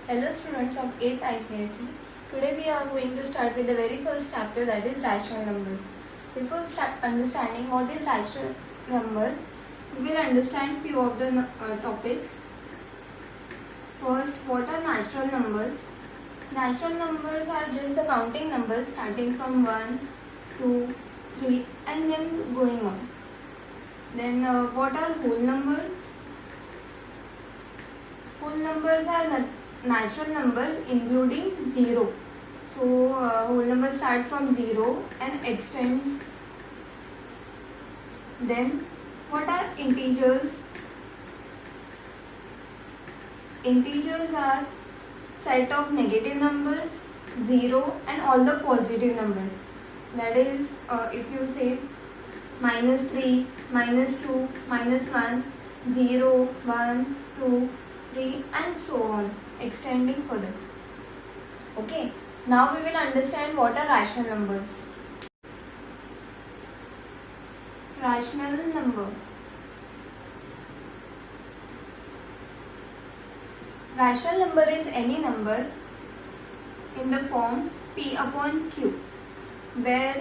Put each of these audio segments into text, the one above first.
Hello students of 8th ICSE. Today we are going to start with the very first chapter, that is rational numbers. Before understanding what is rational numbers, we will understand few of the topics. First, what are natural numbers? Natural numbers are just the counting numbers starting from 1, 2, 3 and then going on. Then what are whole numbers? Whole numbers are natural numbers including 0. So whole number starts from 0 and extends. Then what are integers? Integers are set of negative numbers, 0 and all the positive numbers. That is if you say -3, -2, -1, 0, 1, 2, 3 and so on, extending further. Okay, now we will understand what are rational numbers. Rational number. Rational number is any number in the form p upon q, where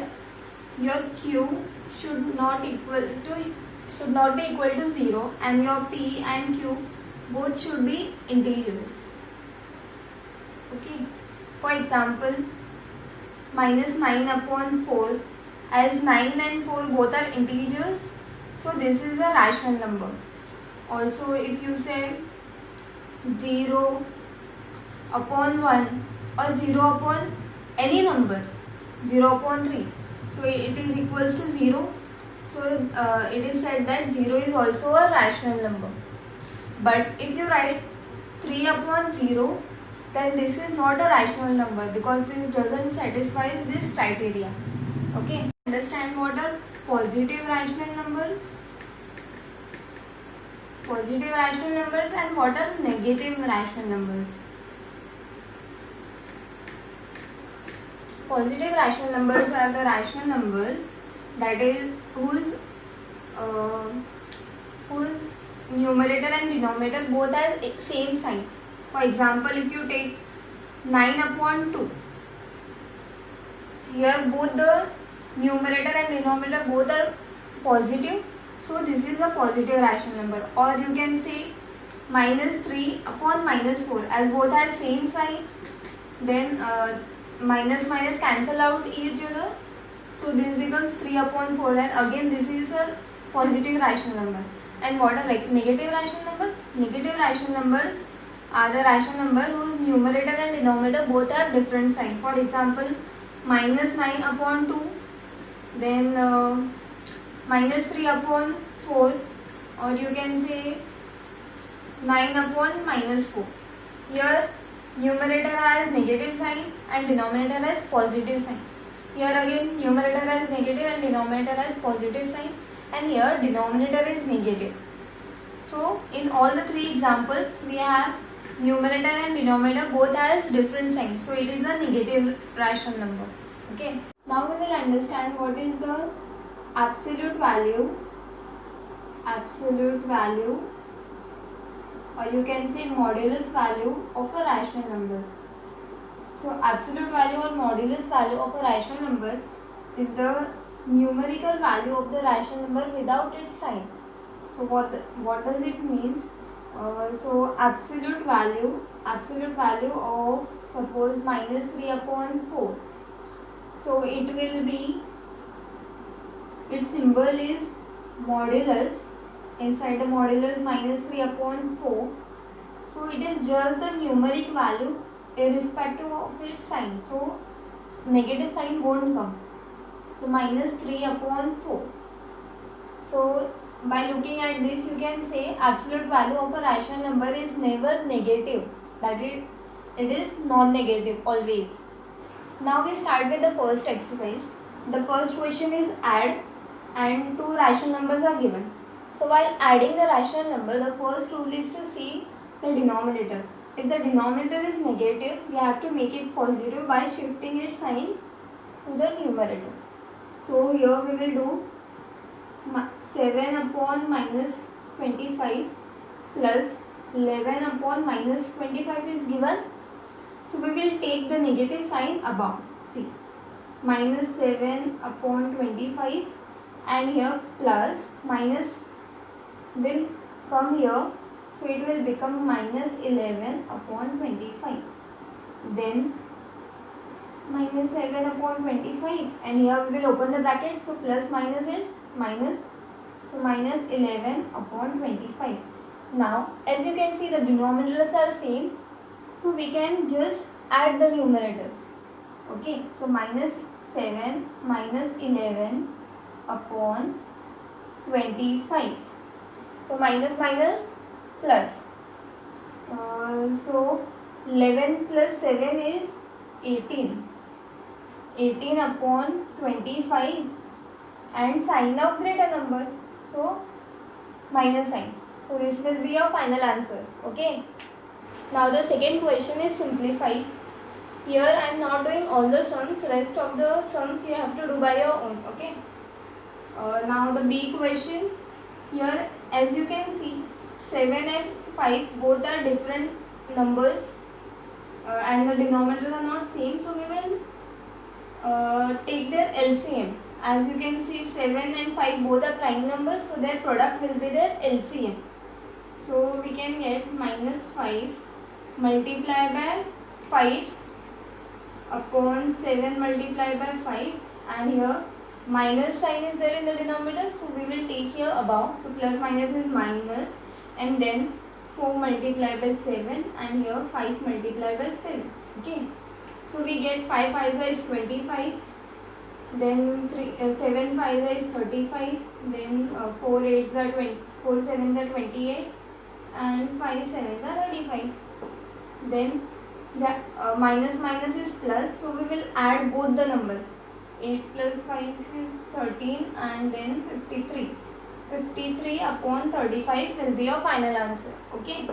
your q should not be equal to 0 and your p and q both should be integers. Okay, for example, -9 upon 4, as 9 and 4 both are integers, so this is a rational number. Also, if you say 0 upon 1 or 0 upon any number, 0 upon 3, so it is equals to 0. So it is said that 0 is also a rational number. But if you write 3 upon 0, then this is not a rational number because this doesn't satisfy this criteria. Okay, understand what are positive rational numbers? Positive rational numbers and what are negative rational numbers? Positive rational numbers are the rational numbers that is whose numerator and denominator both have same sign. For example, if you take 9 upon 2, here both the numerator and denominator both are positive, so this is a positive rational number. Or you can say -3 upon -4, as both have same sign, then minus minus cancel out each other, so this becomes 3 upon 4 and again this is a positive rational number. And what are negative rational numbers? Negative rational numbers are the rational numbers whose numerator and denominator both have different sign. For example, -9 upon 2, then -3 upon 4, or you can say 9 upon -4. Here numerator has negative sign and denominator has positive sign. Here again numerator has negative and denominator has positive sign, and here denominator is negative. So in all the three examples we have numerator and denominator both has different signs, so it is a negative rational number. Okay, now we will understand what is the absolute value, or you can say modulus value of a rational number. So absolute value or modulus value of a rational number is the numerical value of the rational number without its sign. So what does it mean? So absolute value of, suppose, -3 upon 4. So it will be, its symbol is modulus. Inside the modulus -3 upon 4. So it is just the numeric value irrespective of its sign. So negative sign won't come. So -3 upon 4. So by looking at this, you can say absolute value of a rational number is never negative. That it is non-negative always. Now we start with the first exercise. The first question is add, and two rational numbers are given. So while adding the rational number, the first rule is to see the denominator. If the denominator is negative, we have to make it positive by shifting its sign to the numerator. So here we will do 7 upon -25 plus 11 upon minus 25 is given. So we will take the negative sign above. See, minus 7 upon 25 and here plus minus will come here. So it will become minus 11 upon 25. Then minus 7 upon 25 and here we will open the bracket. So plus minus is minus. So minus 11 upon 25. Now as you can see the denominators are same. So we can just add the numerators. Okay. So minus 7 minus 11 upon 25. So minus minus plus. So 11 plus 7 is 18. 18 upon 25 and sign of greater number. So minus sign. So this will be your final answer. Okay. Now the second question is simplified. Here I am not doing all the sums. Rest of the sums you have to do by your own. Okay. Now the B question. Here as you can see 7 and 5 both are different numbers and the denominators are not same. So we will take their LCM. As you can see 7 and 5 both are prime numbers, so their product will be their LCM. So we can get minus 5 multiplied by 5 upon 7 multiplied by 5 and here minus sign is there in the denominator, so we will take here above. So plus minus is minus and then 4 multiplied by 7 and here 5 multiplied by 7. Okay. So we get 5 5 is 25, then 7 5 is 35, then 4 8s are 20, 4 7s are 28 and 5 7s are 35. Then minus minus is plus, so we will add both the numbers. 8 plus 5 is 13 and then 53. 53 upon 35 will be your final answer. Okay.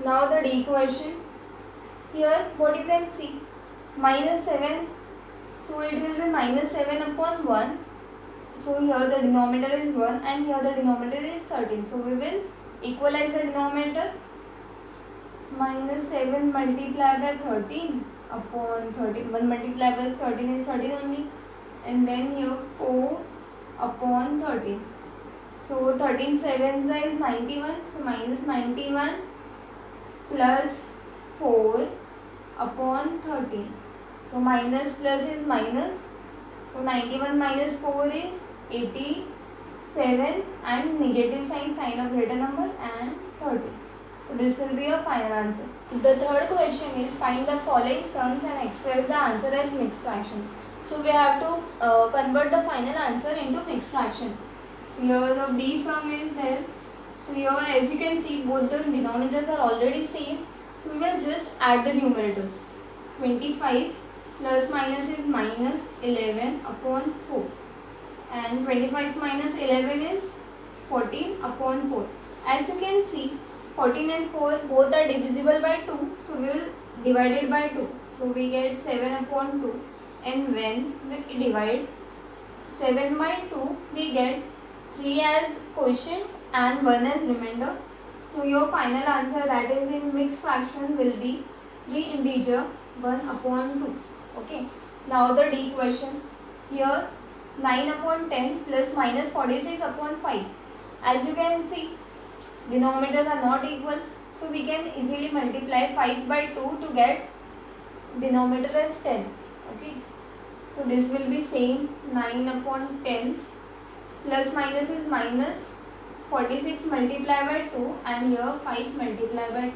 Now the D question. Here what you can see, minus 7, so it will be minus 7 upon 1. So here the denominator is 1 and here the denominator is 13. So we will equalize the denominator. Minus 7 multiplied by 13 upon 13. 1 multiplied by 13 is 13 only. And then here 4 upon 13. So 13 7 is 91. So minus 91 plus 4 upon 13. So minus plus is minus. So 91 minus 4 is 87 and negative sign of greater number and 30. So this will be your final answer. The third question is find the following sums and express the answer as mixed fraction. So we have to convert the final answer into mixed fraction. Here the B sum is there. So here as you can see both the denominators are already same. So we will just add the numerators. 25 plus minus is minus 11 upon 4 and 25 minus 11 is 14 upon 4. As you can see 14 and 4 both are divisible by 2, so we will divide it by 2. So we get 7 upon 2 and when we divide 7 by 2 we get 3 as quotient and 1 as remainder. So your final answer that is in mixed fraction will be 3 integer 1 upon 2. Okay. Now the D question. Here 9 upon 10 plus minus 46 upon 5. As you can see denominators are not equal, so we can easily multiply 5 by 2 to get denominator as 10. Okay. So this will be same 9 upon 10 plus minus is minus 46 multiplied by 2 and here 5 multiplied by 2.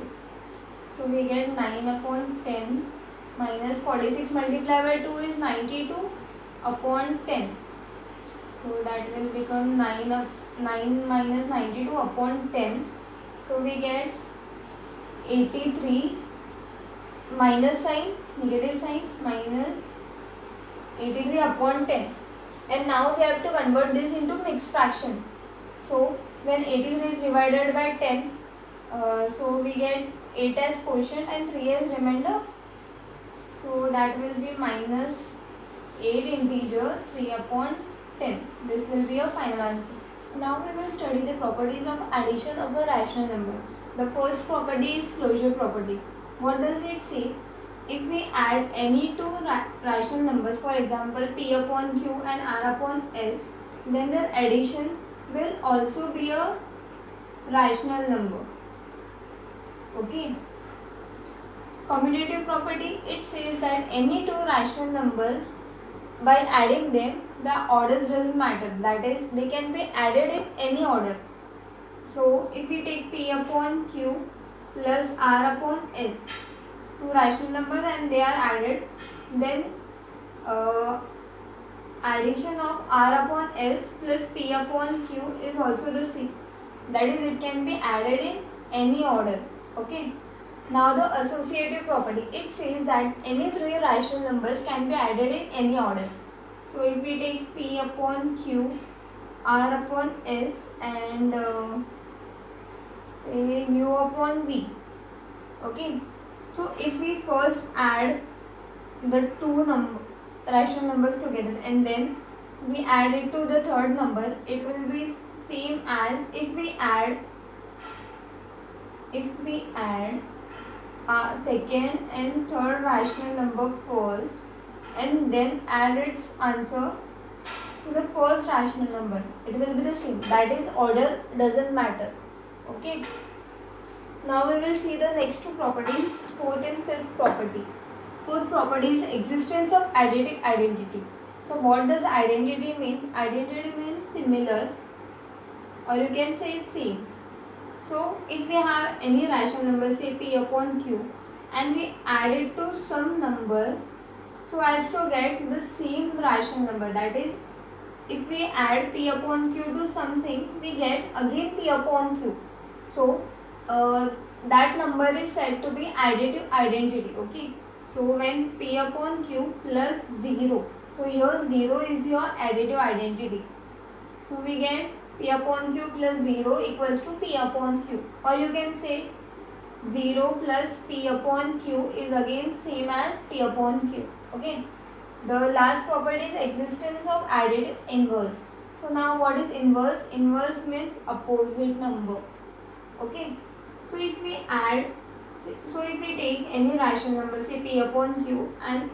So we get 9 upon 10 minus 46 multiplied by 2 is 92 upon 10. So that will become 9 minus 92 upon 10. So we get 83 minus sign, negative sign, minus 83 upon 10. And now we have to convert this into mixed fraction. So when 83 is divided by 10, so we get 8 as quotient and 3 as remainder. So that will be minus 8 integer 3 upon 10. This will be your final answer. Now we will study the properties of addition of a rational number. The first property is closure property. What does it say? If we add any two rational numbers, for example p upon q and r upon s, then their addition will also be a rational number. Okay. Commutative property, it says that any two rational numbers, while adding them, the orders doesn't matter. That is, they can be added in any order. So if we take p upon q plus r upon s, two rational numbers and they are added, then addition of r upon s plus p upon q is also the same. That is, it can be added in any order. Okay. Now the associative property, it says that any three rational numbers can be added in any order. So if we take p upon q, r upon s and say mu upon v. Okay. So if we first add the two rational numbers together and then we add it to the third number, it will be same as if we add second and third rational number first and then add its answer to the first rational number. It will be the same. That is, order doesn't matter. Okay. Now we will see the next two properties, fourth and fifth property. Fourth property is existence of additive identity. So what does identity mean? Identity means similar, or you can say same. So if we have any rational number, say p upon q, and we add it to some number so as to get the same rational number, that is, if we add p upon q to something, we get again p upon q. So that number is said to be additive identity. Okay. So when p upon q plus 0, so here 0 is your additive identity. So we get p upon q plus 0 equals to p upon q, or you can say 0 plus p upon q is again same as p upon q. Okay. The last property is existence of additive inverse. So now what is inverse? Inverse means opposite number. Okay. So if we take any rational number, say p upon q, and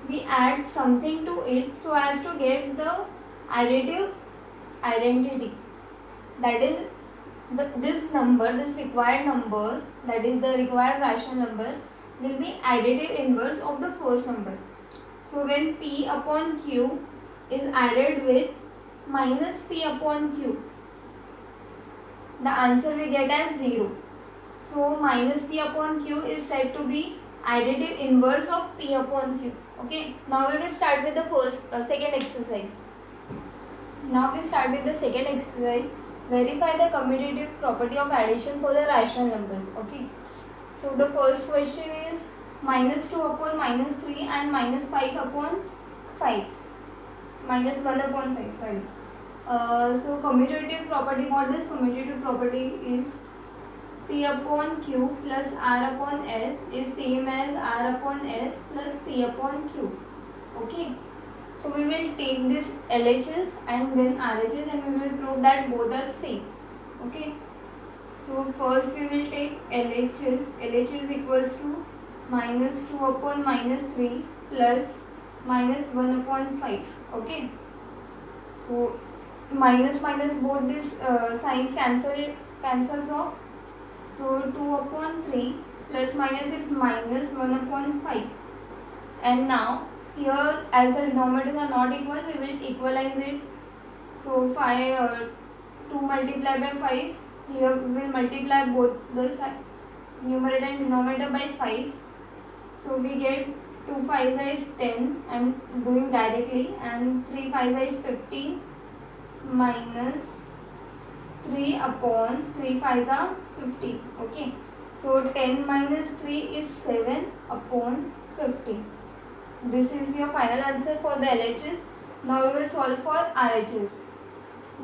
we add something to it so as to get the additive identity, that is, this required number, that is the required rational number, will be additive inverse of the first number. So when p upon q is added with minus p upon q, the answer we get as 0. So minus p upon q is said to be additive inverse of p upon q. Okay. Now we will start with the second exercise. Now we start with the second exercise. Verify the commutative property of addition for the rational numbers. Okay. So the first question is minus 2 upon minus 3 and minus 5 upon 5. Minus 1 upon 5, sorry. So commutative property, what this commutative property is, p upon q plus r upon s is same as r upon s plus p upon q. Okay. So we will take this LHS and then RHS and we will prove that both are same. Okay. So first we will take LHS. LHS equals to minus 2 upon minus 3 plus minus 1 upon 5. Okay. So minus both these signs cancels off. So 2 upon 3 plus minus is minus 1 upon 5. And now here, as the denominators are not equal, we will equalize it. So 2 multiplied by 5. Here we will multiply both the numerator and denominator by 5. So we get 2 5s is 10. I am doing directly, and 3 5s is 15 minus 3 upon 3 5s are 15. Okay. So 10 minus 3 is 7 upon 15. This is your final answer for the LHS. Now we will solve for RHS.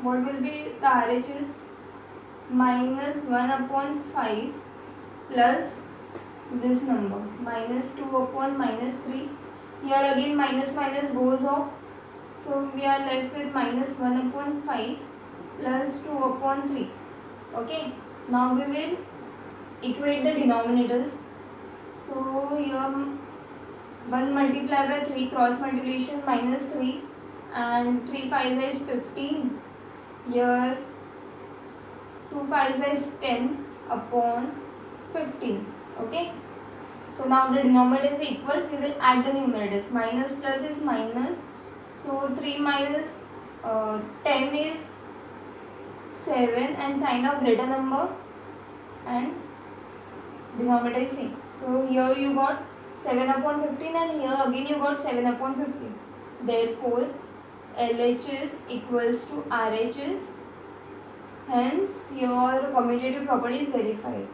What will be the RHS? Minus 1 upon 5 plus this number, minus 2 upon minus 3. Here again minus goes off. So we are left with minus 1 upon 5 plus 2 upon 3. Okay. Now we will equate the denominators. So here 1 multiplied by 3, cross multiplication, minus 3, and 3 5 is 15. Here 2 5 is 10 upon 15. Okay. So now the denominator is equal. We will add the numerators. Minus plus is minus. So 3 minus 10 is 7, and sign of greater number, and denominator is same. So here you got 7 upon 15, and here again you got 7 upon 15. Therefore LHS equals to RHS. Hence your commutative property is verified.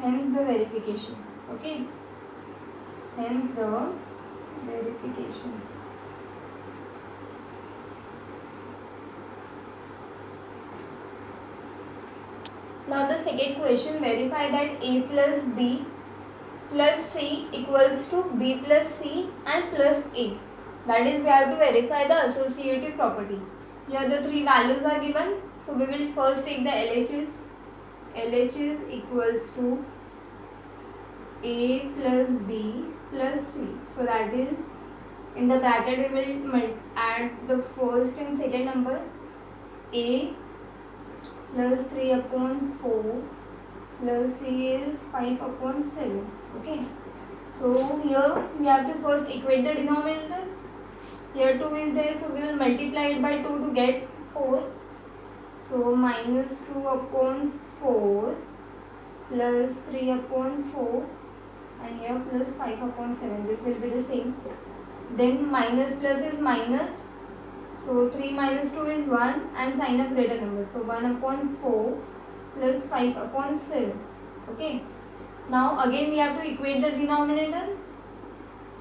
Hence the verification. Okay. Hence the verification. Now the second question, verify that A plus B plus C equals to B plus C and plus A. That is, we have to verify the associative property. Here the three values are given. So we will first take the LHS. LHS equals to A plus B plus C. So that is, in the bracket we will add the first and second number. A plus 3 upon 4 plus C is 5 upon 7. Okay. So here we have to first equate the denominators. Here 2 is there, so we will multiply it by 2 to get 4. So minus 2 upon 4 plus 3 upon 4, and here plus 5 upon 7. This will be the same. Then minus plus is minus. So 3 minus 2 is 1, and sign of greater number. So 1 upon 4 plus 5 upon 7. Okay. Now again we have to equate the denominators.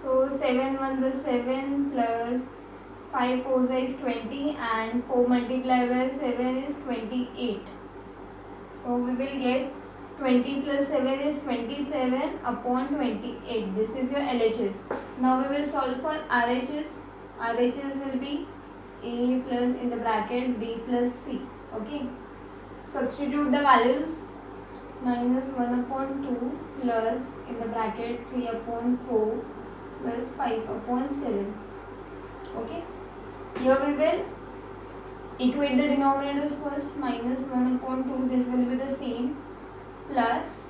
So 7 1 is 7 plus 5 4 is 20, and 4 multiplied by 7 is 28. So we will get 20 plus 7 is 27 upon 28. This is your LHS. Now we will solve for RHS. RHS will be A plus in the bracket B plus C. Okay. Substitute the values. Minus 1 upon 2 plus in the bracket 3 upon 4 plus 5 upon 7. Okay. Here we will equate the denominators first. Minus 1 upon 2, this will be the same, plus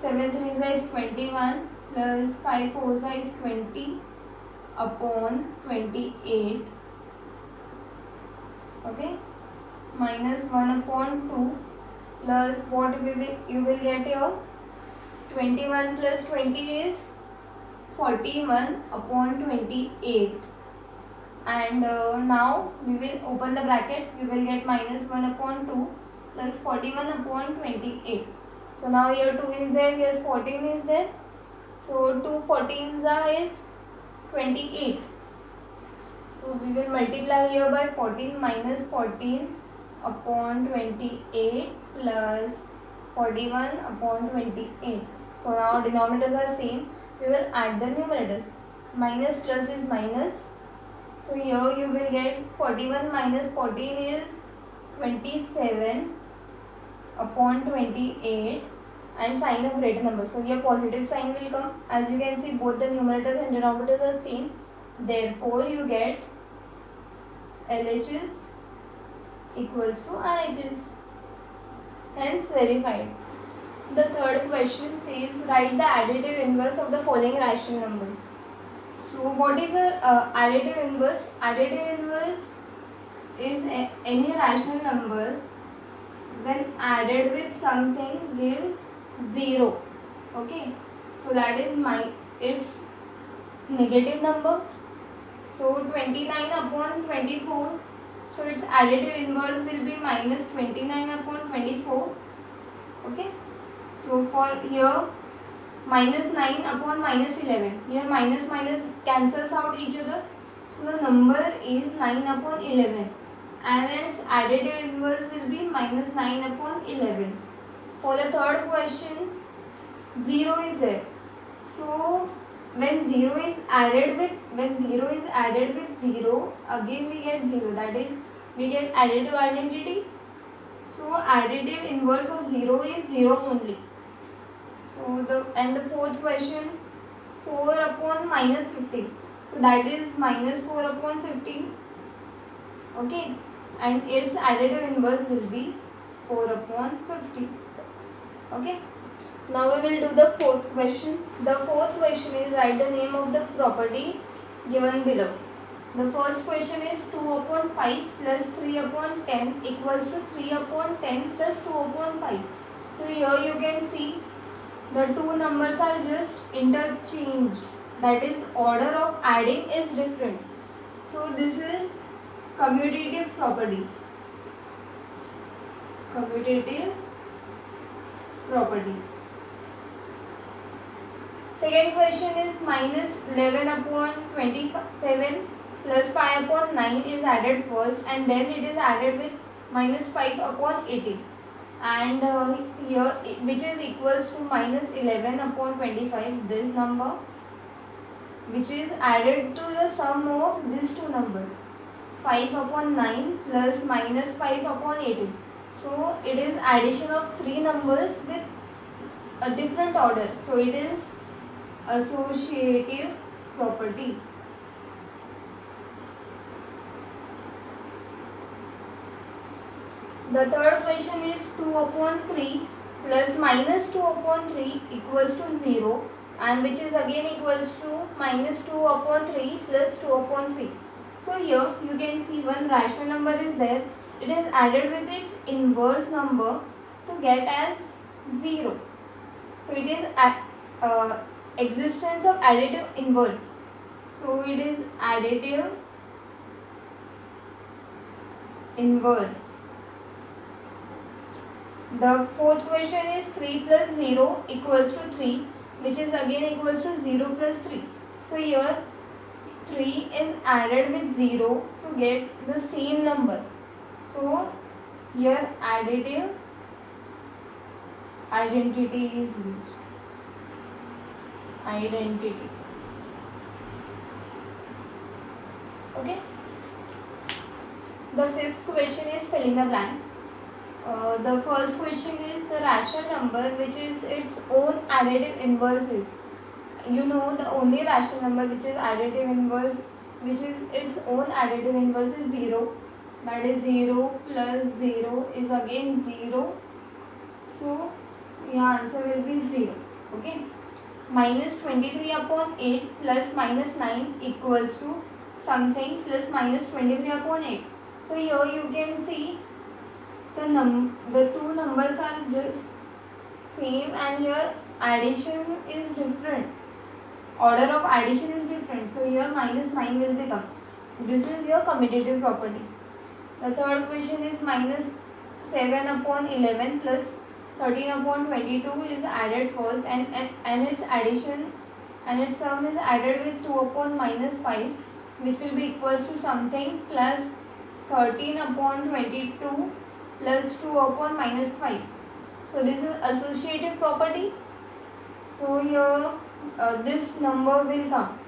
7 3 is 21 plus 5 4 is 20 upon 28. Okay. Minus 1 upon 2 plus what you will get here, 21 plus 20 is 41 upon 28. And now we will open the bracket. We will get minus 1 upon 2 plus 41 upon 28. So now here 2 is there, here 14 is there. So 2 14s is 28. So we will multiply here by 14, minus 14 upon 28 plus 41 upon 28. So now denominators are same. We will add the numerators. Minus plus is minus. So here you will get 41 minus 14 is 27 upon 28, and sign of greater number. So here positive sign will come. As you can see, both the numerators and denominators are same. Therefore you get LHS equals to RHS. Hence verified. The third question says, write the additive inverse of the following rational numbers. So what is a additive inverse? Additive inverse is any rational number when added with something gives 0. Okay. So that is its negative number. So 29 upon 24. So its additive inverse will be minus 29 upon 24. Okay. So for here minus 9 upon minus 11. Here minus minus cancels out each other. So the number is 9 upon 11. And its additive inverse will be minus 9 upon 11. For the third question, 0 is there. So when 0 is added with 0, again we get 0. That is, we get additive identity. So additive inverse of 0 is 0 only. the fourth question, 4 upon minus 15. So that is minus 4 upon 15. Okay, and its additive inverse will be 4 upon 50. Okay, now we will do the fourth question. The fourth question is write the name of the property given below. The first question is 2 upon 5 plus 3 upon 10 equals to 3 upon 10 plus 2 upon 5. So here you can see the two numbers are just interchanged. That is, order of adding is different. So this is commutative property. Commutative property. Second question is minus 11 upon 27 plus 5 upon 9 is added first, and then it is added with minus 5 upon 18, and here which is equals to minus 11 upon 25, this number, which is added to the sum of these two numbers, 5 upon 9 plus minus 5 upon 18. So it is addition of three numbers with a different order. So it is associative property. The third question is 2 upon 3 plus minus 2 upon 3 equals to 0, and which is again equals to minus 2 upon 3 plus 2 upon 3. So here you can see one rational number is there. It is added with its inverse number to get as 0. So it is existence of additive inverse. So it is additive inverse. The fourth question is 3 plus 0 equals to 3, which is again equals to 0 plus 3. So here 3 is added with 0 to get the same number. So here additive identity is used. Identity. Okay. The fifth question is fill in the blanks. The first question is the rational number which is its own additive inverse is. You know the only rational number which is additive inverse, which is its own additive inverse is 0. That is 0 plus 0 is again 0. So your answer will be 0. Okay. Minus 23 upon 8 plus minus 9 equals to something plus minus 23 upon 8. So here you can see the two numbers are just same, and here addition is different. Order of addition is different. So here minus 9 will become. This is your commutative property. The third question is minus 7 upon 11 plus 13 upon 22 is added first, and its addition and its sum is added with 2 upon minus 5, which will be equals to something plus 13 upon 22 plus 2 upon minus 5. So this is associative property. So here this number will come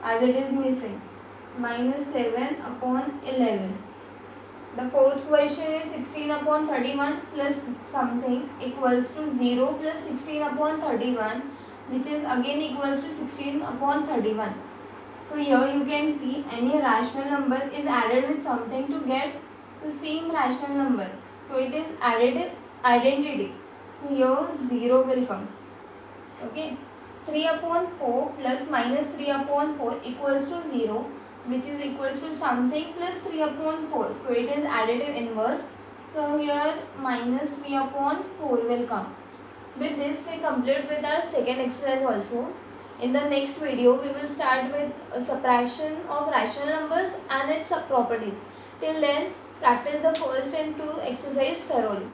as it is missing, minus 7 upon 11. The fourth question is 16 upon 31 plus something equals to 0 plus 16 upon 31, which is again equals to 16 upon 31. So here you can see any rational number is added with something to get the same rational number. So it is additive identity. So here 0 will come. Okay. 3 upon 4 plus minus 3 upon 4 equals to 0, which is equals to something plus 3 upon 4. So it is additive inverse. So here minus 3 upon 4 will come. With this we complete with our second exercise also. In the next video we will start with a subtraction of rational numbers and its properties. Till then, practice the first and two exercise thoroughly.